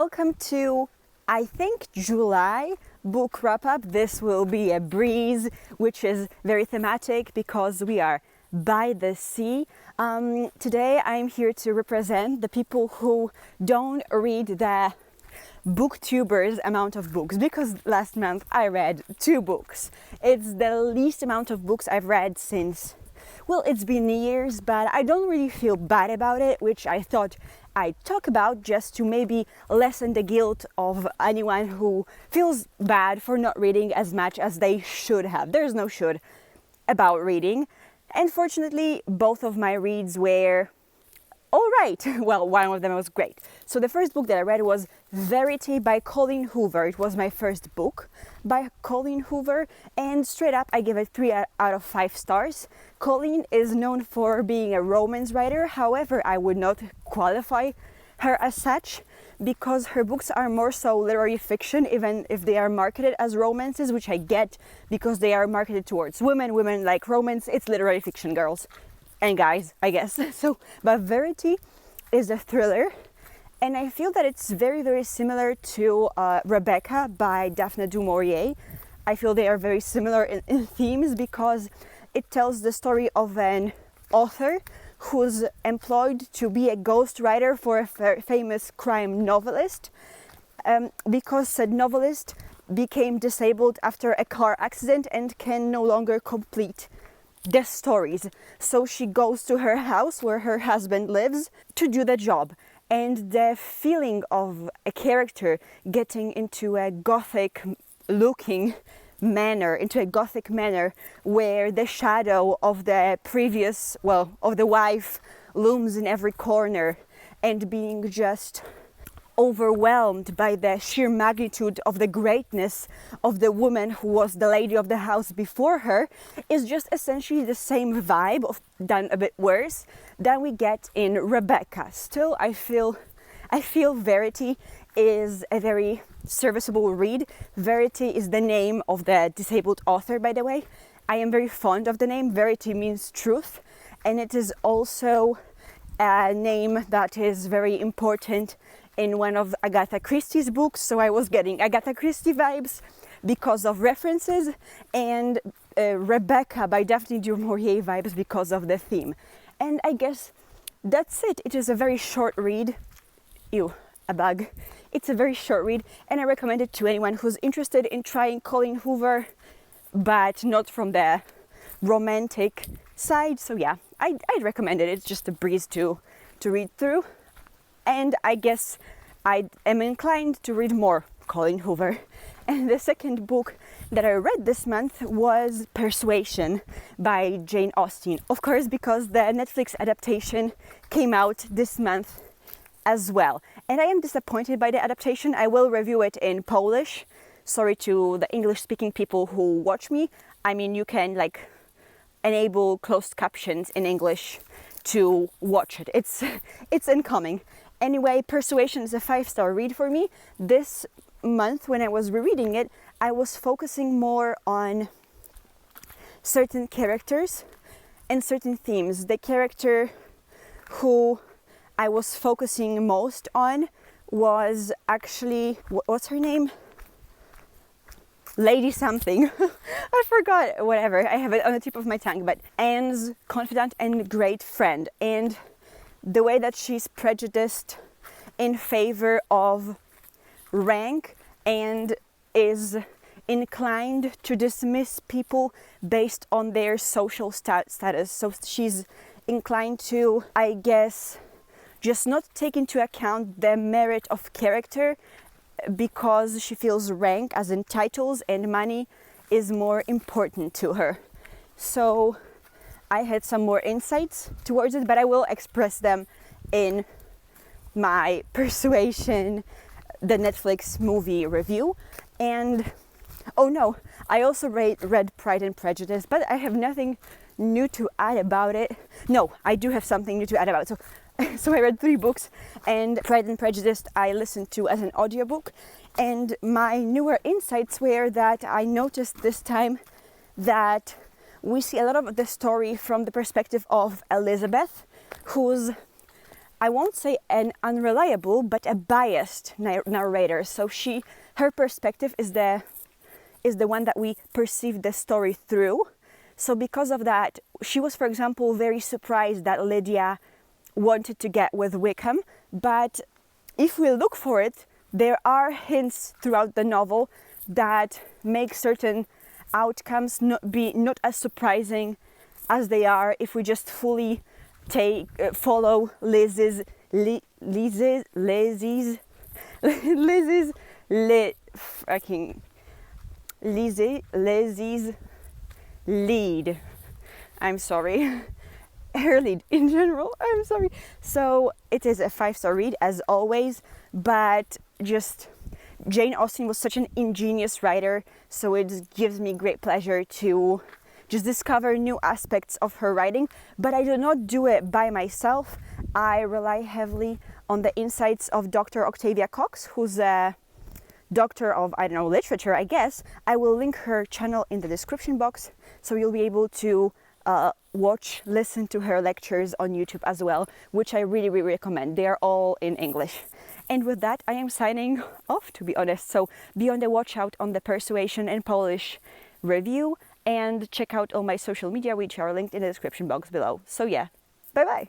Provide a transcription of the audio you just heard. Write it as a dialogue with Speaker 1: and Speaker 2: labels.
Speaker 1: Welcome to, I think, July book wrap-up. This will be a breeze, which is very thematic because we are by the sea. Today I'm here to represent the people who don't read the booktubers amount of books, because last month I read 2 books. It's the least amount of books I've read since, well, it's been years, but I don't really feel bad about it, which I thought I'd talk about just to maybe lessen the guilt of anyone who feels bad for not reading as much as they should have. There's no should about reading. And fortunately, both of my reads were all right. Well, one of them was great. So the first book that I read was Verity by Colleen Hoover. It was my first book by Colleen Hoover, and straight up I give it 3 out of 5 stars. Colleen is known for being a romance writer. However, I would not qualify her as such because her books are more so literary fiction, even if they are marketed as romances, which I get because they are marketed towards women. Women like romance. It's literary fiction, girls and guys, I guess. But Verity is a thriller, and I feel that it's very, very similar to Rebecca by Daphne du Maurier. I feel they are very similar in themes because it tells the story of an author who's employed to be a ghostwriter for a famous crime novelist, because said novelist became disabled after a car accident and can no longer complete the stories. So she goes to her house where her husband lives to do the job. And the feeling of a character getting into a gothic looking manner, into a gothic manner where the shadow of the previous, well, of the wife looms in every corner, and being just overwhelmed by the sheer magnitude of the greatness of the woman who was the lady of the house before her, is just essentially the same vibe, of done a bit worse, than we get in Rebecca. Still, I feel Verity is a very serviceable read. Verity is the name of the disabled author, by the way. I am very fond of the name. Verity means truth, and it is also a name that is very important in one of Agatha Christie's books. So I was getting Agatha Christie vibes because of references, and Rebecca by Daphne du Maurier vibes because of the theme. And I guess that's it. It is a very short read. Ew, a bug. It's a very short read, and I recommend it to anyone who's interested in trying Colleen Hoover, but not from the romantic side. So yeah, I'd recommend it. It's just a breeze to read through. And I guess I am inclined to read more Colleen Hoover. And the second book that I read this month was Persuasion by Jane Austen. Of course, because the Netflix adaptation came out this month as well. And I am disappointed by the adaptation. I will review it in Polish. Sorry to the English-speaking people who watch me. I mean, you can enable closed captions in English to watch it. It's incoming. Anyway, Persuasion is a 5-star read for me. This month, when I was rereading it, I was focusing more on certain characters and certain themes. The character who I was focusing most on was actually, what's her name? Lady something. I forgot, whatever. I have it on the tip of my tongue, but Anne's confidant and great friend. And the way that she's prejudiced in favor of rank and is inclined to dismiss people based on their social status. So she's inclined to, I guess, just not take into account the merit of character because she feels rank, as in titles and money, is more important to her. So I had some more insights towards it, but I will express them in my Persuasion, the Netflix movie review. And oh no, I also read Pride and Prejudice, but I have nothing new to add about it. No, I do have something new to add about it. So I read 3 books, and Pride and Prejudice I listened to as an audiobook, and my newer insights were that I noticed this time that we see a lot of the story from the perspective of Elizabeth, who's I won't say an unreliable, but a biased narrator. So her perspective is the one that we perceive the story through. So because of that, she was, for example, very surprised that Lydia wanted to get with Wickham. But if we look for it, there are hints throughout the novel that make certain outcomes not as surprising as they are if we just fully follow Lizzie's lead. I'm sorry. Her lead in general. I'm sorry. So it is a 5-star read as always, but just Jane Austen was such an ingenious writer, so it gives me great pleasure to just discover new aspects of her writing. But I do not do it by myself. I rely heavily on the insights of Dr. Octavia Cox, who's a doctor of, I don't know, literature, I guess. I will link her channel in the description box, so you'll be able to listen to her lectures on YouTube as well, which I really, really recommend. They are all in English. And with that, I am signing off, to be honest. So be on the watch out on the Persuasion and Polish review, and check out all my social media, which are linked in the description box below. So yeah, bye bye.